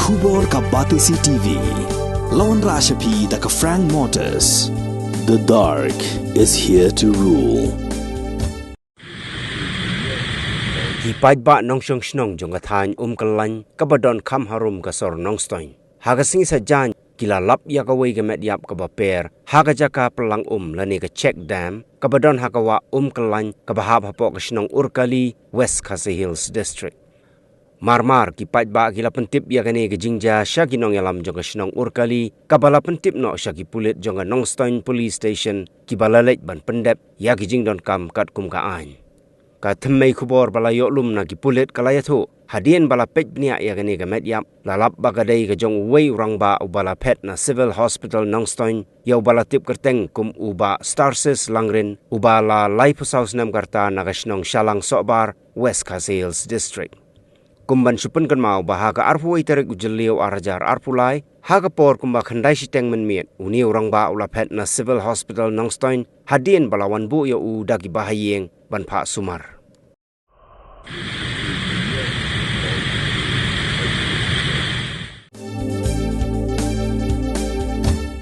Khubor ka Batisi TV. Lawan Rashapi da ka Frank Motors. The dark is here to rule. Hipad ba nong siyong snong jong kathan kalan kabadon kam harum kasor nong stoin. Hagasing sa jan kilalap ya kaway gamet yap kabaper haga jaka pelang lani ka check dam kabadon hakawa kalan kabahab hapo ka snong urkali West Khasi Hills District. Marmar kipad ba kila pentip ya kani ka jingja siya ginong yalam jong ka snong urkali kabala pentip no siya kipulit jong ka nong stoin police station kibalalit ban pendep ya kijing don kam kat kum kaan. Ka themmei khubor bala yoklum na kipulit kalaya thu hadien bala pej bnia ya gani ga medyap lalap bagadai ga jong wei urang ba ubala pet na civil hospital nongstoin ya ubala tip kerteng kum uba starsis langrin ubala laipusaus nam karta nagasnong shalang sobar West Khasi Hills District kumban supun kan mau bahaga arpuai tarik ujeliu arajar arpulai haga por kumba khandai siteng menmiet uni urang ba ula pet na civil hospital nongstoin hadien balawan bu ya u dagi bahayeng ban Pak Sumar.